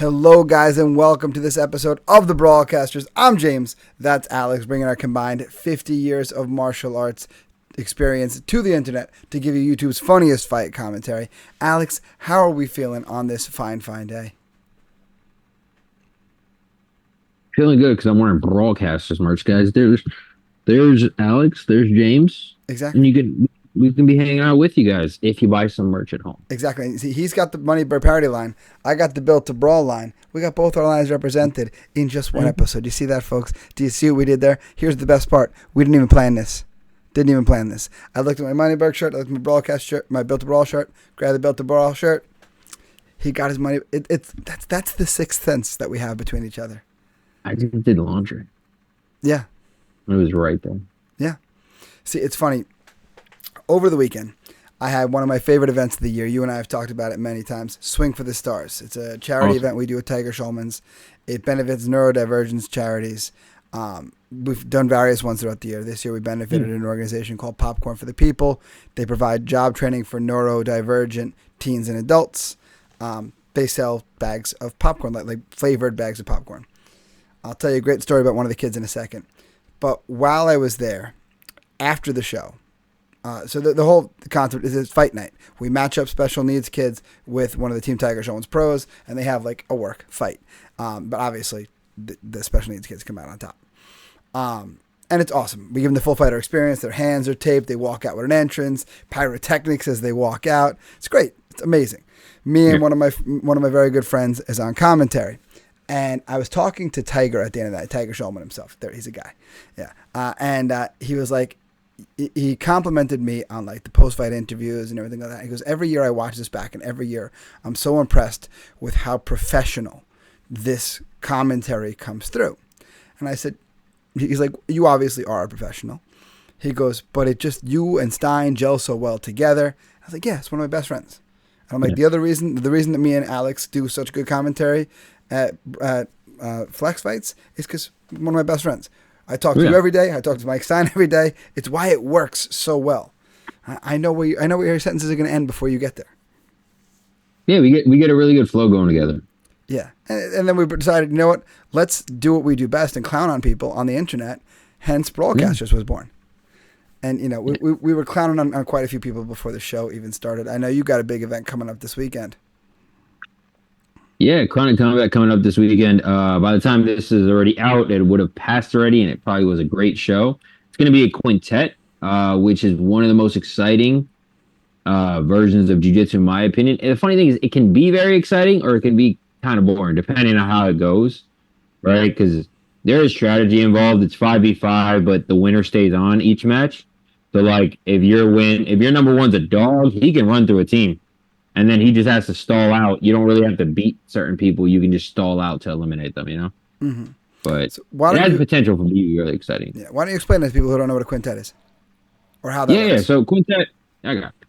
Hello, guys, and welcome to this episode of the Brawlcasters. I'm James. That's Alex, bringing our combined 50 years of martial arts experience to the internet to give you YouTube's funniest fight commentary. Alex, how are we feeling on this fine day? Feeling good because I'm wearing Brawlcasters merch, guys. There's Alex, there's James. Exactly. And we can be hanging out with you guys if you buy some merch at home. Exactly. See, he's got the Money Bear Parody line. I got the Built to Brawl line. We got both our lines represented in just one episode. Do you see that, folks? Do you see what we did there? Here's the best part. We didn't even plan this. I looked at my Money Bear shirt. I looked at my Brawlcast shirt, my Built to Brawl shirt. Grabbed the Built to Brawl shirt. He got his money. That's the sixth sense that we have between each other. I just did laundry. Yeah. It was right there. Yeah. See, it's funny. Over the weekend, I had one of my favorite events of the year. You and I have talked about it many times. Swing for the Stars. It's a charity event we do at Tiger Schulman's. It benefits neurodivergence charities. We've done various ones throughout the year. This year we benefited an organization called Popcorn for the People. They provide job training for neurodivergent teens and adults. They sell bags of popcorn, like flavored bags of popcorn. I'll tell you a great story about one of the kids in a second. But while I was there, after the show, so the whole concept is it's fight night. We match up special needs kids with one of the Team Tiger Showman's pros, and they have like a work fight. But obviously, the special needs kids come out on top. And it's awesome. We give them the full fighter experience. Their hands are taped. They walk out with an entrance. Pyrotechnics as they walk out. It's great. It's amazing. Me and one of my very good friends is on commentary. And I was talking to Tiger at the end of that. Tiger Shulman himself. There, he's a guy. Yeah. And he was like, he complimented me on like the post-fight interviews and everything like that. He goes, every year I watch this back, and every year I'm so impressed with how professional this commentary comes through. And I said, he's like, you obviously are a professional. He goes, but it just, you and Stein gel so well together. I was like, yeah, it's one of my best friends. And I'm like, the reason that me and Alex do such good commentary at Flex Fights is because one of my best friends. I talk to you every day. I talk to Mike Stein every day. It's why it works so well. I know where your sentences are going to end before you get there. Yeah, we get a really good flow going together. Yeah, and then we decided, you know what? Let's do what we do best and clown on people on the internet. Hence, Brawlcasters was born. And you know, we were clowning on quite a few people before the show even started. I know you got a big event coming up this weekend. Yeah, Chronic Combat coming up this weekend. By the time this is already out, it would have passed already, and it probably was a great show. It's going to be a quintet, which is one of the most exciting versions of jiu-jitsu, in my opinion. And the funny thing is, it can be very exciting, or it can be kind of boring, depending on how it goes, right? Because there is strategy involved. It's 5v5, but the winner stays on each match. So, like, if your number one's a dog, he can run through a team. And then he just has to stall out. You don't really have to beat certain people. You can just stall out to eliminate them, you know? Mm-hmm. But so it has potential for being really exciting. Yeah. Why don't you explain to people who don't know what a quintet is? Or how that works? Yeah. So quintet,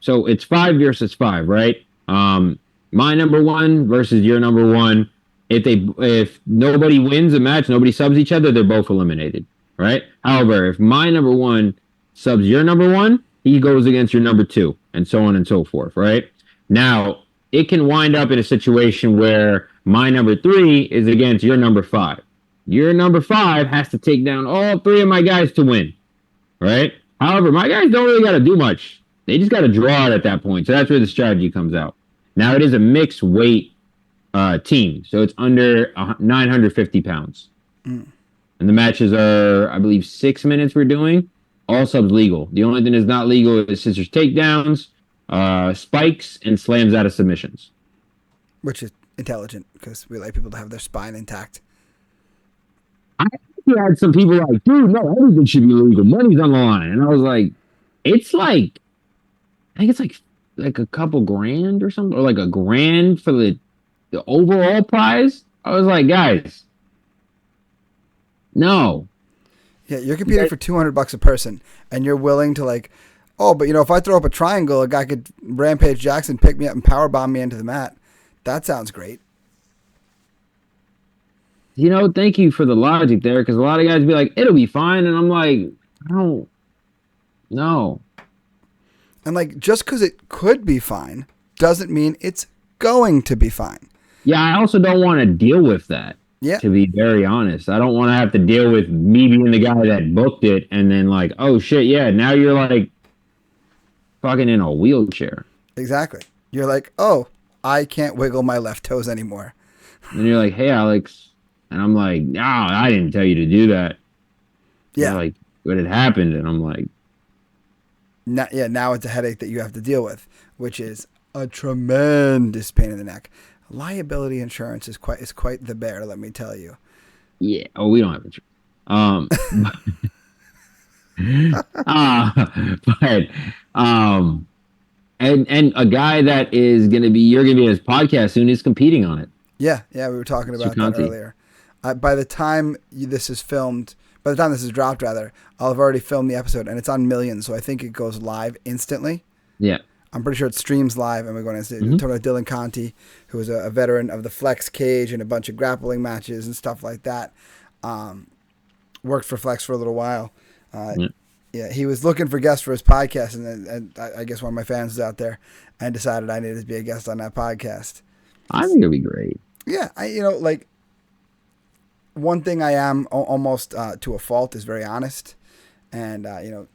so it's 5 versus 5, right? My number one versus your number one. If nobody wins a match, nobody subs each other, they're both eliminated, right? However, if my number one subs your number one, he goes against your number two, and so on and so forth, right? Now, it can wind up in a situation where my number 3 is against your number 5. Your number 5 has to take down all 3 of my guys to win, right? However, my guys don't really got to do much. They just got to draw it at that point. So that's where the strategy comes out. Now, it is a mixed weight team. So it's under 950 pounds. And the matches are, I believe, 6 minutes we're doing. All subs legal. The only thing that's not legal is scissors takedowns, spikes, and slams out of submissions. Which is intelligent, because we like people to have their spine intact. I had some people like, dude, no, everything should be legal. Money's on the line. And I was like, it's like, I think it's like a couple grand or something, or like a grand for the overall prize. I was like, guys, no. Yeah, you're competing for $200 a person, and you're willing to like, oh, but you know, if I throw up a triangle, a guy could Rampage Jackson pick me up and powerbomb me into the mat. That sounds great. You know, thank you for the logic there, because a lot of guys be like, it'll be fine, and I'm like, I don't know. And like, just because it could be fine doesn't mean it's going to be fine. Yeah, I also don't want to deal with that. Yeah, To be very honest, I don't want to have to deal with me being the guy that booked it, and then like, oh shit, yeah, now you're like fucking in a wheelchair, exactly. You're like, oh, I can't wiggle my left toes anymore. and you're like, hey, Alex, and I'm like, no, I didn't tell you to do that. And they're Yeah. like, what had happened, and I'm like, Now it's a headache that you have to deal with, which is a tremendous pain in the neck. Liability insurance is quite the bear, let me tell you. yeah, oh, we don't have insurance. Um, but and a guy that is gonna be you're gonna be on his podcast soon is competing on it. Yeah, we were talking Mr. about that Conti. earlier. By the time this is filmed, by the time this is dropped, rather, I'll have already filmed the episode, and it's on Millions, so I think it goes live instantly. Yeah. I'm pretty sure it streams live, and we're going to Mm-hmm. talk about Dylan Conti, who is a veteran of the Flex Cage and a bunch of grappling matches and stuff like that. Worked for Flex for a little while. Yeah. Yeah, he was looking for guests for his podcast, and I guess one of my fans was out there and decided I needed to be a guest on that podcast. I think it'd be great. Yeah, like one thing I am almost to a fault is very honest. And,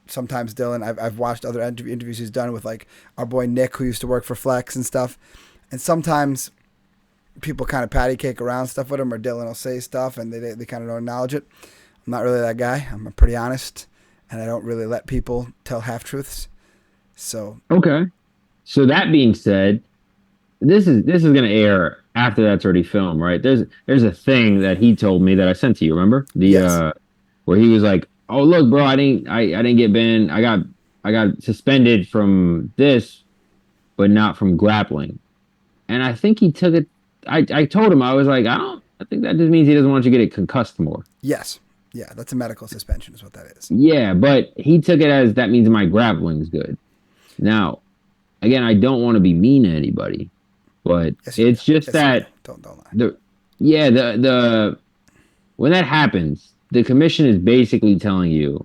sometimes Dylan, I've watched other interviews he's done with like our boy Nick, who used to work for Flex and stuff. And sometimes people kind of patty cake around stuff with him, or Dylan will say stuff and they kind of don't acknowledge it. I'm not really that guy. I'm pretty honest, and I don't really let people tell half-truths. So. Okay. So that being said, this is gonna air after that's already filmed, right? There's a thing that he told me that I sent to you, remember? Yes. Where he was like, oh look, bro, I didn't get banned. I got suspended from this, but not from grappling. And I think he took it. I told him, I was like, I think that just means he doesn't want you to get it concussed more. Yes. Yeah, that's a medical suspension is what that is. Yeah, but he took it as that means my grappling's good. Now, again, I don't want to be mean to anybody, but Yes, it's just yes, that don't lie. the when that happens, the commission is basically telling you,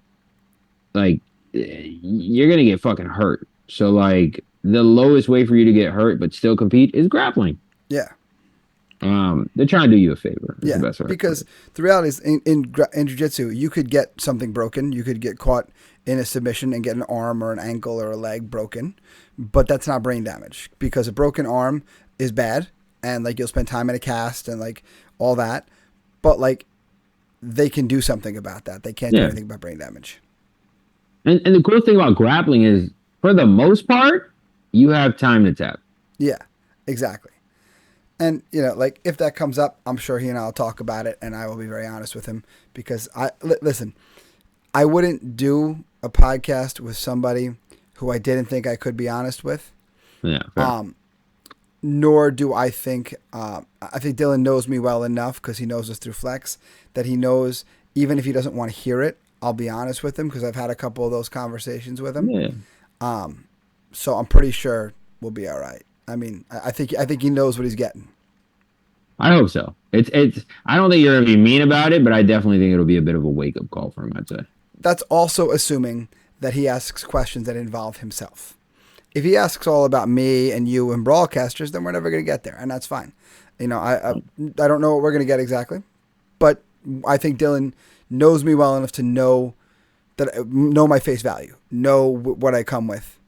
like, you're gonna get fucking hurt. So like the lowest way for you to get hurt but still compete is grappling. Yeah. They're trying to do you a favor. That's Yeah, the best way because the reality is in jiu-jitsu, you could get something broken. You could get caught in a submission and get an arm or an ankle or a leg broken, but that's not brain damage, because a broken arm is bad, and like you'll spend time in a cast and like all that, but like they can do something about that. They can't do anything about brain damage. And the cool thing about grappling is, for the most part, you have time to tap. Yeah, exactly. And, like if that comes up, I'm sure he and I will talk about it, and I will be very honest with him, because listen, I wouldn't do a podcast with somebody who I didn't think I could be honest with. Yeah. Fair. Nor do I think Dylan knows me well enough, because he knows us through Flex, that he knows even if he doesn't want to hear it, I'll be honest with him, because I've had a couple of those conversations with him. Yeah. So I'm pretty sure we'll be all right. I mean, I think he knows what he's getting. I hope so. It's. I don't think you're gonna be mean about it, but I definitely think it'll be a bit of a wake up call for him, I'd say. That's also assuming that he asks questions that involve himself. If he asks all about me and you and Brawlcasters, then we're never going to get there, and that's fine. I don't know what we're going to get exactly, but I think Dylan knows me well enough to know my face value, know what I come with,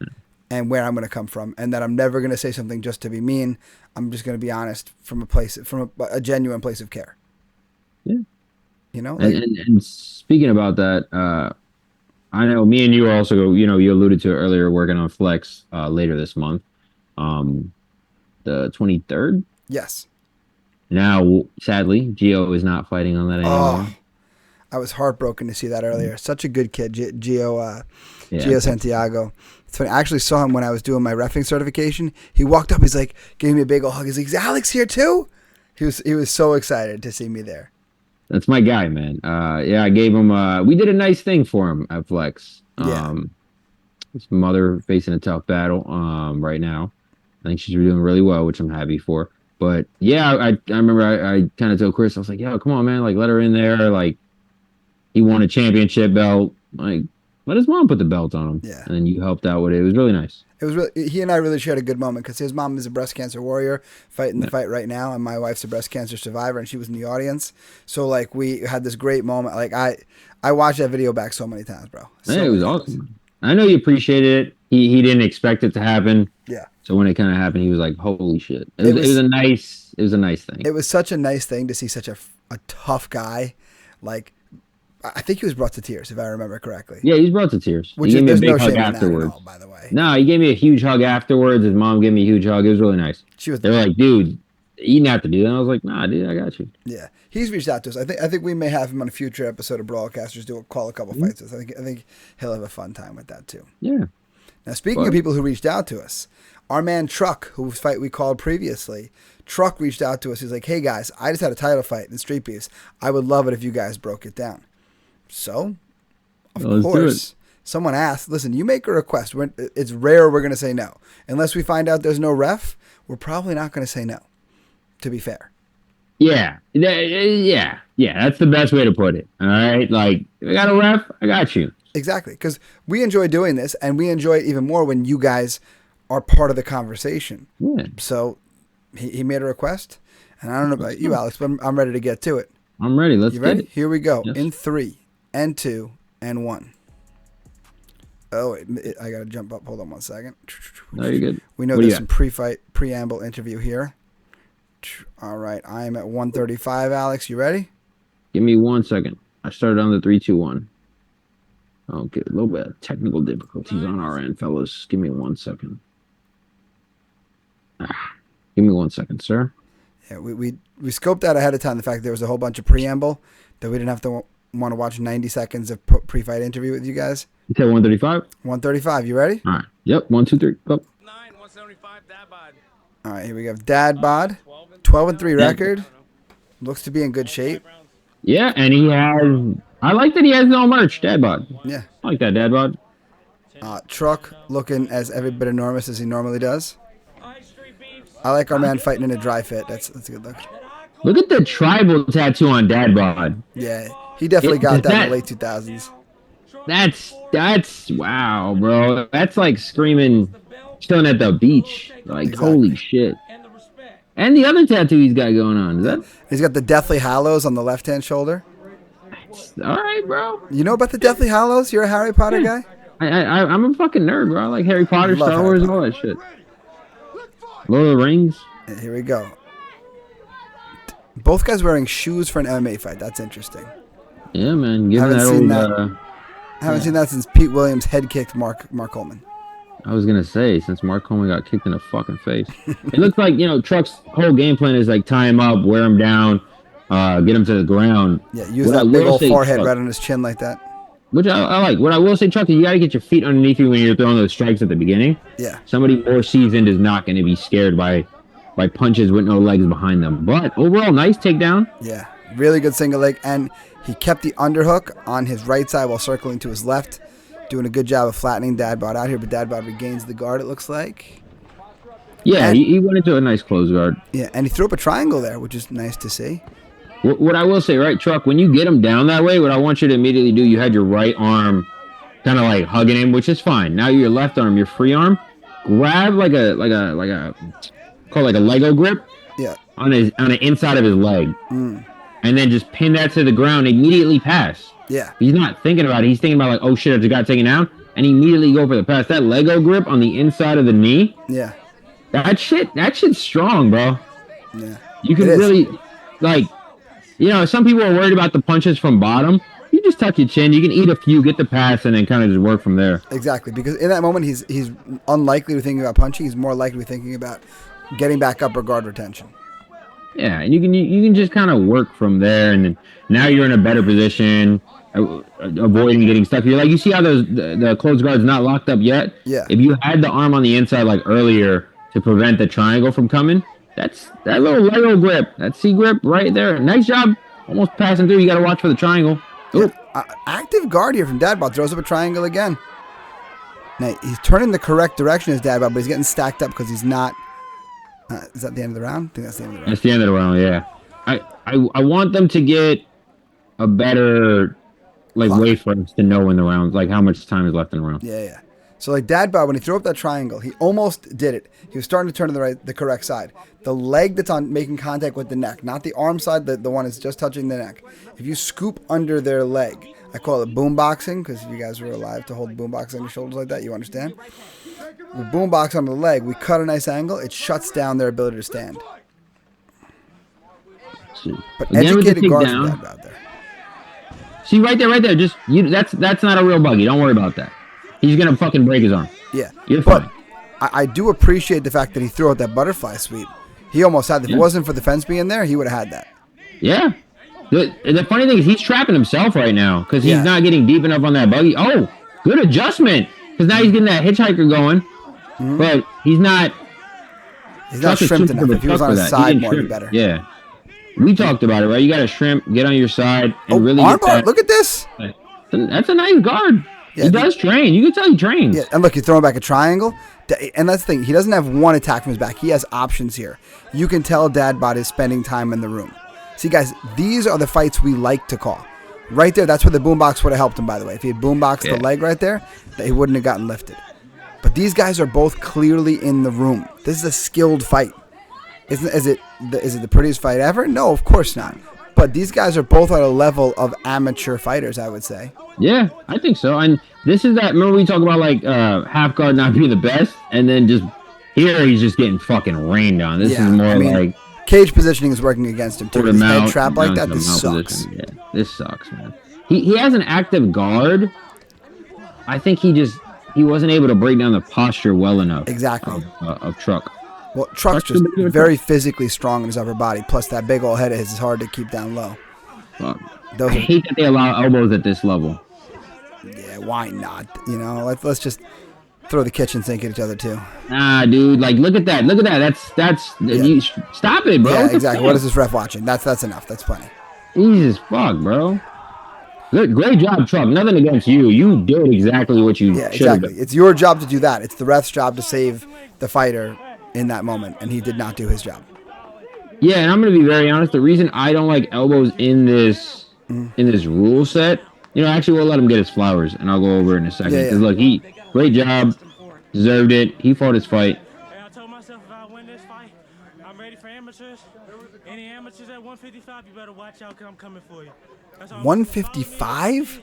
and where I'm going to come from, and that I'm never going to say something just to be mean. I'm just going to be honest from a genuine place of care. Yeah. And speaking about that, I know me and you are also, you alluded to it earlier, working on Flex later this month, the 23rd. Yes. Now, sadly, Gio is not fighting on that anymore. Oh, I was heartbroken to see that earlier. Such a good kid, Gio Santiago. It's funny. I actually saw him when I was doing my reffing certification. He walked up. He's like, gave me a big old hug. He's like, "Is Alex here too?" He was so excited to see me there. That's my guy, man. I gave him. We did a nice thing for him at Flex. His mother facing a tough battle right now. I think she's doing really well, which I'm happy for. But yeah, I remember I kind of told Chris, I was like, "Yo, come on, man! Like, let her in there. Like, he won a championship belt. Like, let his mom put the belt on him. Yeah. And then you helped out with it. It was really nice. It was really, he and I really shared a good moment because his mom is a breast cancer warrior fighting the fight right now, and my wife's a breast cancer survivor, and she was in the audience. So like we had this great moment. Like I watched that video back so many times, bro. Yeah, it was awesome. I know he appreciated it. He didn't expect it to happen. Yeah. So when it kind of happened, he was like, "Holy shit!" It was a nice thing. It was such a nice thing to see such a tough guy. Like, I think he was brought to tears, if I remember correctly. Yeah, he was brought to tears. Which he gave me a big no hug shame afterwards. in that at all, by the way. No, he gave me a huge hug afterwards. His mom gave me a huge hug. It was really nice. They were like, "Dude, you didn't have to do that." And I was like, "Nah, dude, I got you." Yeah, he's reached out to us. I think we may have him on a future episode of Brawlcasters. Call a couple fights with us. I think he'll have a fun time with that too. Yeah. Now, speaking of people who reached out to us, our man Truck, whose fight we called previously, Truck reached out to us. He's like, "Hey guys, I just had a title fight in Streetbeefs. I would love it if you guys broke it down." So, of course, someone asked, "Listen, you make a request. It's rare we're going to say no. Unless we find out there's no ref, we're probably not going to say no, to be fair." Yeah. That's the best way to put it. All right? Like, if I got a ref, I got you. Exactly, because we enjoy doing this, and we enjoy it even more when you guys are part of the conversation. Yeah. So he made a request, and I don't know about you, Alex, but I'm ready to get to it. I'm ready. Let's you ready? Get it. Here we go. Yes. In 3 and 2 and 1. Oh, I got to jump up. Hold on 1 second. No, you're good. We know there's some pre-fight, preamble interview here. All right. I am at 135, Alex. You ready? Give me 1 second. I started on the 3, 2, 1. Okay, a little bit of technical difficulties on our end, fellas. Give me 1 second. Give me 1 second, sir. Yeah, we scoped out ahead of time the fact that there was a whole bunch of preamble that we didn't have to want to watch 90 seconds of pre-fight interview with you guys. You said 135? 135. You ready? All right. Yep. 1, 2, 3. Go. 175 dad bod. All right, here we go. Dad bod, 12-3 record. Looks to be in good shape. Yeah, and he has. I like that he has no merch, Dad bod. Yeah. I like that, Dad bod. Truck looking as every bit enormous as he normally does. I like our man fighting in a dry fit. That's a good look. Look at the tribal tattoo on Dad bod. Yeah, he definitely got that in the late 2000s. That's wow, bro. That's like screaming, chilling at the beach. Like, exactly. Holy shit. And the other tattoo he's got going on. Is that? He's got the Deathly Hallows on the left-hand shoulder. All right, bro. You know about the Deathly Hallows? You're a Harry Potter guy? I'm a fucking nerd, bro. I like Harry Potter, Star Wars, and all that shit. Lord of the Rings. Here we go. Both guys wearing shoes for an MMA fight. That's interesting. Yeah, man. Haven't seen that since Pete Williams head kicked Mark Coleman. I was gonna say, since Mark Coleman got kicked in the fucking face. It looks like, Truck's whole game plan is like tie him up, wear him down, get him to the ground. Yeah, use that big old forehead right on his chin like that. Which I like. What I will say, Chuck, is you got to get your feet underneath you when you're throwing those strikes at the beginning. Yeah. Somebody more seasoned is not going to be scared by punches with no legs behind them. But overall, nice takedown. Yeah, really good single leg. And he kept the underhook on his right side while circling to his left. Doing a good job of flattening Dad bod out here, but Dad bod regains the guard, it looks like. Yeah, he went into a nice close guard. Yeah, and he threw up a triangle there, which is nice to see. What I will say, right, Truck, when you get him down that way, what I want you to immediately do, you had your right arm kind of like hugging him, which is fine. Now your left arm, your free arm, grab like a Lego grip. Yeah. On the inside of his leg. And then just pin that to the ground, immediately pass. Yeah. He's not thinking about it. He's thinking about like, oh shit, I just got taken down, and immediately go for the pass. That Lego grip on the inside of the knee. Yeah. That shit's strong, bro. Yeah. You can really, like, some people are worried about the punches from bottom. You just tuck your chin. You can eat a few, get the pass, and then kind of just work from there. Exactly, because in that moment, he's unlikely to be thinking about punching. He's more likely to be thinking about getting back up or guard retention. Yeah, and you can just kind of work from there, and then now you're in a better position, avoiding getting stuck. You see how the closed guard's not locked up yet? Yeah. If you had the arm on the inside like earlier to prevent the triangle from coming, that's that little Lego grip, that C grip right there. Nice job, almost passing through. You got to watch for the triangle. Yeah. Active guard here from Dad bod, throws up a triangle again. Now he's turning the correct direction as Dad bod, but he's getting stacked up because he's not. Is that the end of the round? I think that's the end of the round. That's the end of the round, yeah. I want them to get a better like clock. wait for us to know in the rounds, like how much time is left in the round. Yeah. So like dad bod, when he threw up that triangle, he almost did it. He was starting to turn to the correct side. The leg that's on making contact with the neck, not the arm side, the one that's just touching the neck. If you scoop under their leg, I call it boomboxing, because if you guys were alive to hold boombox on your shoulders like that, you understand. With boombox on the leg, we cut a nice angle. It shuts down their ability to stand. But Again, with the educated guards takedown. are bad out there. See, right there. Just that's not a real buggy. Don't worry about that. He's gonna fucking break his arm. Yeah, You're but fine. I do appreciate the fact that he threw out that butterfly sweep. He almost had that. If it wasn't for the fence being there, he would have had that. Yeah. The funny thing is he's trapping himself right now because he's Yeah. not getting deep enough on that buggy. Oh, good adjustment. Because now he's getting that hitchhiker going, but he's not. He's not Chuck is shrimped super enough. for If he was Chuck on for his that. He side didn't more, it'd be shrimp. better. Yeah. We talked about it, right? You got to shrimp, get on your side, and really get Armbar, that. look at this. That's a nice guard. Yeah, he does train. You can tell he trains. Yeah, and look, he's throwing back a triangle. And that's the thing. He doesn't have one attack from his back. He has options here. You can tell Dad Bod is spending time in the room. See, guys, these are the fights we like to call. Right there, that's where the boombox would have helped him, by the way. If he had boomboxed the leg right there, he wouldn't have gotten lifted. But these guys are both clearly in the room. This is a skilled fight. Is it the prettiest fight ever? No, of course not. But these guys are both at a level of amateur fighters, I would say. Yeah, I think so. And this is that. Remember we talk about like half guard not being the best, and then just here he's just getting fucking rained on. This is more like cage positioning is working against him too. His head trap like that. This sucks. Yeah, this sucks, man. He has an active guard. I think he wasn't able to break down the posture well enough. Exactly. Of Truck. Well, Truck's just very physically strong in his upper body. Plus, that big old head of his is hard to keep down low. Fuck. I hate that they allow elbows at this level. Yeah, why not? You know, let's just throw the kitchen sink at each other too. Nah, dude. Like, look at that. Look at that. That's. You, stop it, bro. Yeah, exactly. What is this ref watching? That's enough. That's plenty. Jesus fuck, bro. Good, great job, Truck. Nothing against you. You did exactly what you should have exactly. done. It's your job to do that. It's the ref's job to save the fighter in that moment, and he did not do his job. Yeah, and I'm gonna be very honest. The reason I don't like elbows in this rule set, actually we'll let him get his flowers, and I'll go over it in a second. Because look, great job, deserved it. He fought his fight. Hey, I told myself if I win this fight, I'm ready for amateurs. Any amateurs at 155, you better watch out because I'm coming for you. 155?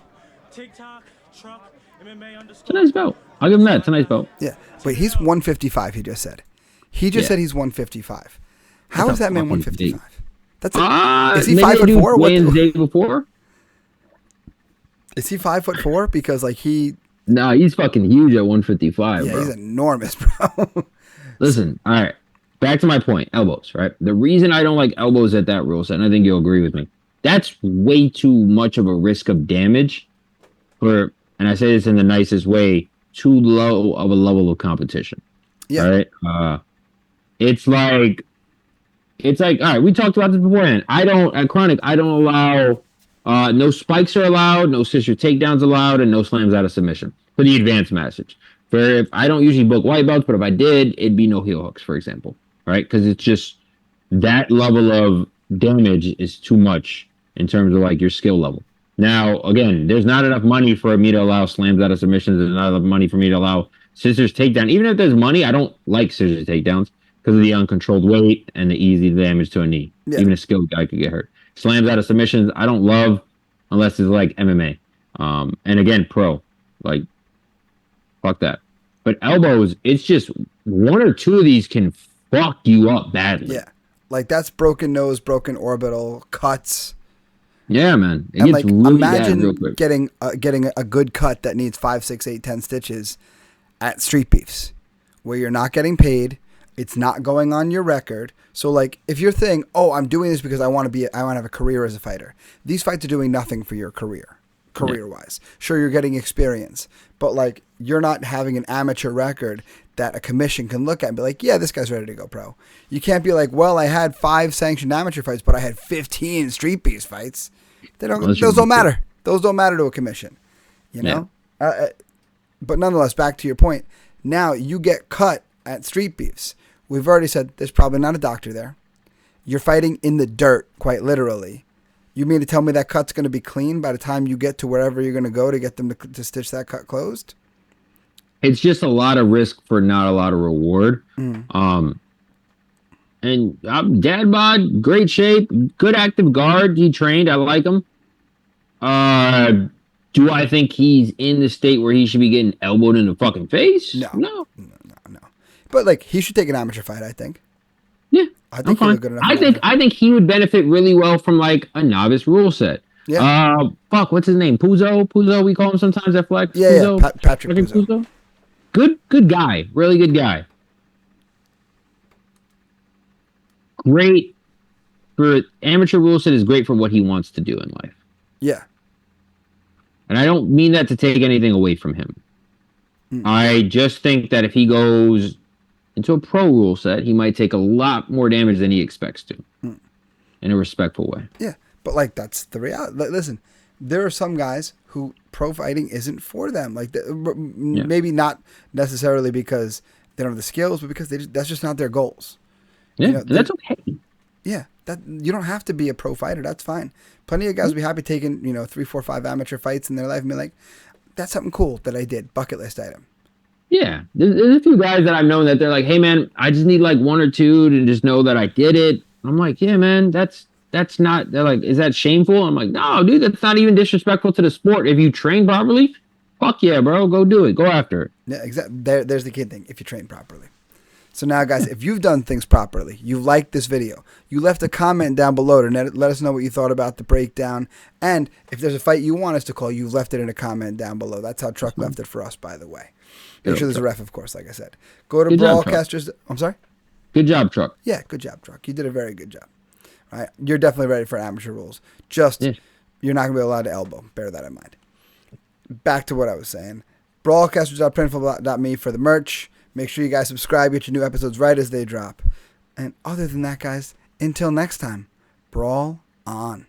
TikTok, Truck, MMA It's a nice belt. I'll give him that. It's a nice belt. Yeah, but he's 155. He just said. He just said he's 155. How is that man 155? That's is he 5'4"? What the day before? Is he 5'4"? Because like he. No, he's fucking huge at 155. Yeah, bro. he's enormous, bro. Listen, all right. Back to my point. Elbows, right? The reason I don't like elbows at that rule set, and I think you'll agree with me, that's way too much of a risk of damage for, and I say this in the nicest way, too low of a level of competition. Yeah. Right? It's like, all right, we talked about this beforehand. At Chronic, I don't allow, no spikes are allowed, no scissor takedowns allowed, and no slams out of submission for the advanced message. If I don't usually book white belts, but if I did, it'd be no heel hooks, for example, right? Because it's just that level of damage is too much in terms of like your skill level. Now, again, there's not enough money for me to allow slams out of submissions. There's not enough money for me to allow scissors takedown. Even if there's money, I don't like scissors takedowns because of the uncontrolled weight and the easy damage to a knee. Yeah. Even a skilled guy could get hurt. Slams out of submissions, I don't love unless it's like MMA. And again, pro. Like, fuck that. But elbows, it's just one or two of these can fuck you up badly. Yeah. Like that's broken nose, broken orbital, cuts. Yeah, man. It gets really bad real quick. Getting a good cut that needs 5, 6, 8, 10 stitches at Streetbeefs, where you're not getting paid. It's not going on your record. So like if you're thinking, oh, I'm doing this because I want to have a career as a fighter. These fights are doing nothing for your career-wise. Sure, you're getting experience, but like you're not having an amateur record that a commission can look at and be like, yeah, this guy's ready to go pro. You can't be like, well, I had 5 sanctioned amateur fights, but I had 15 Streetbeefs fights. Those don't matter. Those don't matter to a commission, you know? Yeah. But nonetheless, back to your point. Now you get cut at Streetbeefs. We've already said there's probably not a doctor there. You're fighting in the dirt, quite literally. You mean to tell me that cut's going to be clean by the time you get to wherever you're going to go to get them to stitch that cut closed? It's just a lot of risk for not a lot of reward. And dad bod, great shape, good active guard. He trained. I like him. Do I think he's in the state where he should be getting elbowed in the fucking face? No. But like, he should take an amateur fight, I think. Yeah, I think he would good enough. I think he would benefit really well from like a novice rule set. Yeah. What's his name? Puzo. We call him sometimes at Flex. Yeah, Puzo? yeah. Patrick Puzo. Good guy. Really good guy. Great for amateur rule set is great for what he wants to do in life. Yeah. And I don't mean that to take anything away from him. I just think that if he goes into a pro rule set, he might take a lot more damage than he expects to in a respectful way. Yeah. But like, that's the reality. Listen, there are some guys who pro fighting isn't for them. Like, maybe not necessarily because they don't have the skills, but because that's just not their goals. Yeah, that's okay. Yeah, you don't have to be a pro fighter. That's fine. Plenty of guys will be happy taking 3, 4, 5 amateur fights in their life and be like, that's something cool that I did. Bucket list item. Yeah, there's a few guys that I've known that they're like, hey man, I just need like 1 or 2 to just know that I did it. I'm like, yeah man, that's not. They're like, is that shameful? I'm like, no, dude, that's not even disrespectful to the sport. If you train properly, fuck yeah, bro, go do it, go after it. Yeah, exactly. There's the key thing. If you train properly. So now, guys, if you've done things properly, you liked this video, you left a comment down below to let us know what you thought about the breakdown. And if there's a fight you want us to call, you've left it in a comment down below. That's how Truck left it for us, by the way. Make sure there's a ref, of course, like I said. Go to Brawlcasters. I'm sorry? Good job, Truck. Yeah, good job, Truck. You did a very good job. All right? You're definitely ready for amateur rules. You're not going to be allowed to elbow. Bear that in mind. Back to what I was saying. Brawlcasters.printful.me for the merch. Make sure you guys subscribe, get your new episodes right as they drop. And other than that, guys, until next time, brawl on.